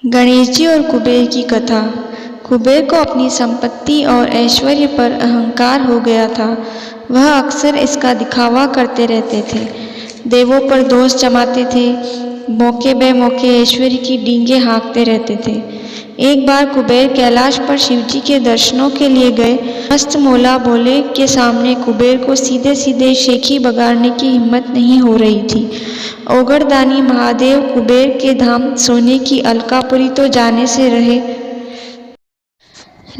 गणेश जी और कुबेर की कथा। कुबेर को अपनी संपत्ति और ऐश्वर्य पर अहंकार हो गया था। वह अक्सर इसका दिखावा करते रहते थे, देवों पर दोष जमाते थे, मौके बे मौके ऐश्वर्य की डींगे हाँकते रहते थे। एक बार कुबेर कैलाश पर शिवजी के दर्शनों के लिए गए। मस्त मोला भोले के सामने कुबेर को सीधे सीधे शेखी बगाड़ने की हिम्मत नहीं हो रही थी। ओगरदानी महादेव कुबेर के धाम सोने की अलकापुरी तो जाने से रहे,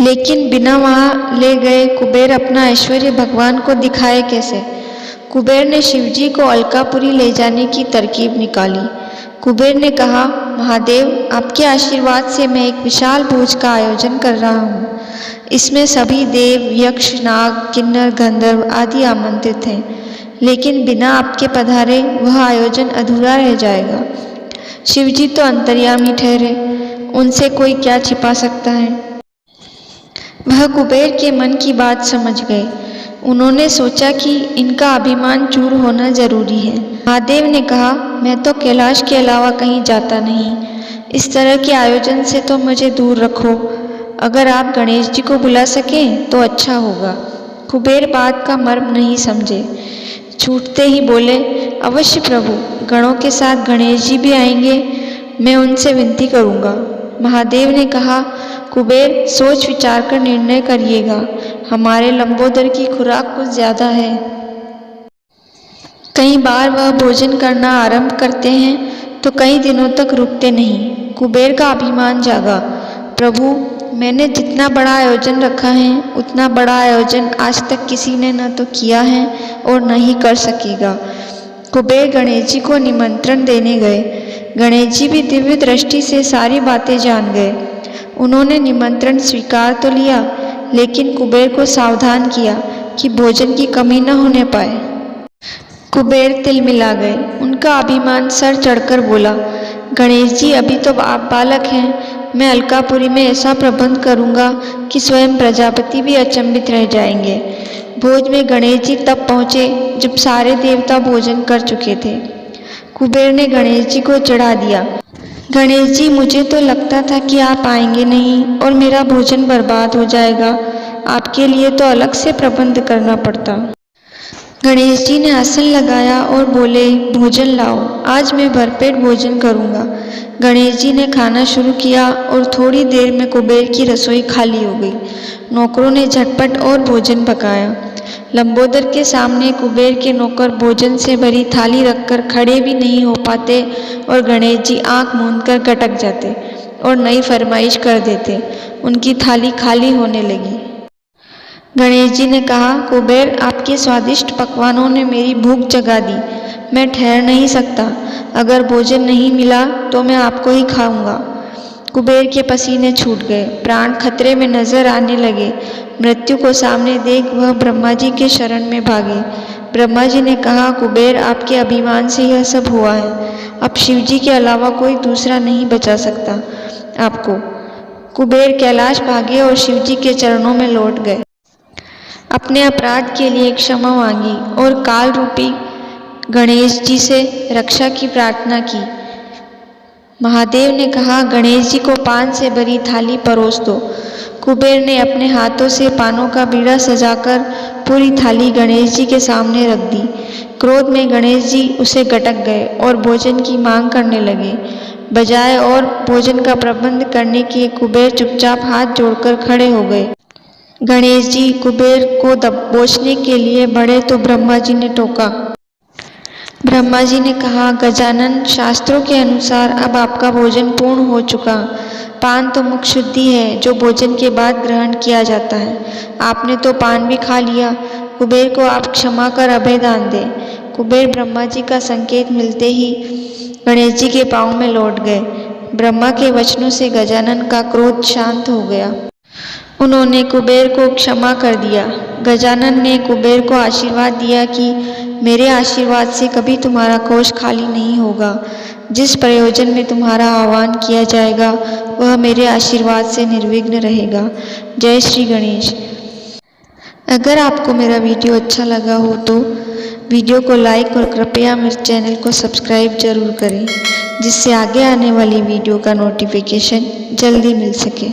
लेकिन बिना वहां ले गए कुबेर अपना ऐश्वर्य भगवान को दिखाए कैसे। कुबेर ने शिवजी को अलकापुरी ले जाने की तरकीब निकाली। कुबेर ने कहा, महादेव, आपके आशीर्वाद से मैं एक विशाल भोज का आयोजन कर रहा हूँ। इसमें सभी देव, यक्ष, नाग, किन्नर, गंधर्व आदि आमंत्रित हैं, लेकिन बिना आपके पधारे वह आयोजन अधूरा रह जाएगा। शिवजी तो अंतर्यामी ठहरे, उनसे कोई क्या छिपा सकता है। वह कुबेर के मन की बात समझ गए। उन्होंने सोचा कि इनका अभिमान चूर होना जरूरी है। महादेव ने कहा, मैं तो कैलाश के अलावा कहीं जाता नहीं। इस तरह के आयोजन से तो मुझे दूर रखो। अगर आप गणेश जी को बुला सकें तो अच्छा होगा। कुबेर बात का मर्म नहीं समझे। छूटते ही बोले, अवश्य प्रभु, गणों के साथ गणेश जी भी आएंगे। मैं उनसे विनती करूंगा। महादेव ने कहा, कुबेर, सोच विचार कर निर्णय करिएगा। हमारे लंबोदर की खुराक कुछ ज्यादा है। कई बार वह भोजन करना आरंभ करते हैं तो कई दिनों तक रुकते नहीं। कुबेर का अभिमान जागा। प्रभु, मैंने जितना बड़ा आयोजन रखा है उतना बड़ा आयोजन आज तक किसी ने न तो किया है और न ही कर सकेगा। कुबेर गणेश जी को निमंत्रण देने गए। गणेश जी भी दिव्य दृष्टि से सारी बातें जान गए। उन्होंने निमंत्रण स्वीकार तो लिया, लेकिन कुबेर को सावधान किया कि भोजन की कमी न होने पाए। कुबेर तिलमिला गए। उनका अभिमान सर चढ़कर बोला, गणेश जी, अभी तो आप बालक हैं। मैं अलकापुरी में ऐसा प्रबंध करूंगा कि स्वयं प्रजापति भी अचंभित रह जाएंगे। भोज में गणेश जी तब पहुंचे जब सारे देवता भोजन कर चुके थे। कुबेर ने गणेश जी को चिढ़ा दिया, गणेश जी, मुझे तो लगता था कि आप आएंगे नहीं और मेरा भोजन बर्बाद हो जाएगा। आपके लिए तो अलग से प्रबंध करना पड़ता। गणेश जी ने आसन लगाया और बोले, भोजन लाओ, आज मैं भरपेट भोजन करूंगा। गणेश जी ने खाना शुरू किया और थोड़ी देर में कुबेर की रसोई खाली हो गई। नौकरों ने झटपट और भोजन पकाया। लंबोदर के सामने कुबेर के नौकर भोजन से भरी थाली रखकर खड़े भी नहीं हो पाते और गणेश जी आंख मूंदकर गटक जाते और नई फरमाइश कर देते। उनकी थाली खाली होने लगी। गणेश जी ने कहा, कुबेर, आपके स्वादिष्ट पकवानों ने मेरी भूख जगा दी। मैं ठहर नहीं सकता। अगर भोजन नहीं मिला तो मैं आपको ही खाऊंगा। कुबेर के पसीने छूट गए, प्राण खतरे में नजर आने लगे। मृत्यु को सामने देख वह ब्रह्मा जी के शरण में भागे। ब्रह्मा जी ने कहा, कुबेर, आपके अभिमान से यह सब हुआ है। अब शिव जी के अलावा कोई दूसरा नहीं बचा सकता आपको। कुबेर कैलाश भागे और शिव जी के चरणों में लौट गए। अपने अपराध के लिए क्षमा मांगी और काल रूपी गणेश जी से रक्षा की प्रार्थना की। महादेव ने कहा, गणेश जी को पान से भरी थाली परोस दो। कुबेर ने अपने हाथों से पानों का बीड़ा सजाकर पूरी थाली गणेश जी के सामने रख दी। क्रोध में गणेश जी उसे गटक गए और भोजन की मांग करने लगे। बजाय और भोजन का प्रबंध करने के कुबेर चुपचाप हाथ जोड़कर खड़े हो गए। गणेश जी कुबेर को दबोचने के लिए बढ़े तो ब्रह्मा जी ने टोका। ब्रह्मा जी ने कहा, गजानन, शास्त्रों के अनुसार अब आपका भोजन पूर्ण हो चुका। पान तो मुख शुद्धि है जो भोजन के बाद ग्रहण किया जाता है। आपने तो पान भी खा लिया। कुबेर को आप क्षमा कर अभय दान दें। कुबेर ब्रह्मा जी का संकेत मिलते ही गणेश जी के पांव में लौट गए। ब्रह्मा के वचनों से गजानन का क्रोध शांत हो गया। उन्होंने कुबेर को क्षमा कर दिया। गजानन ने कुबेर को आशीर्वाद दिया कि मेरे आशीर्वाद से कभी तुम्हारा कोष खाली नहीं होगा। जिस प्रयोजन में तुम्हारा आह्वान किया जाएगा वह मेरे आशीर्वाद से निर्विघ्न रहेगा। जय श्री गणेश। अगर आपको मेरा वीडियो अच्छा लगा हो तो वीडियो को लाइक और कृपया मेरे चैनल को सब्सक्राइब जरूर करें, जिससे आगे आने वाली वीडियो का नोटिफिकेशन जल्दी मिल सके।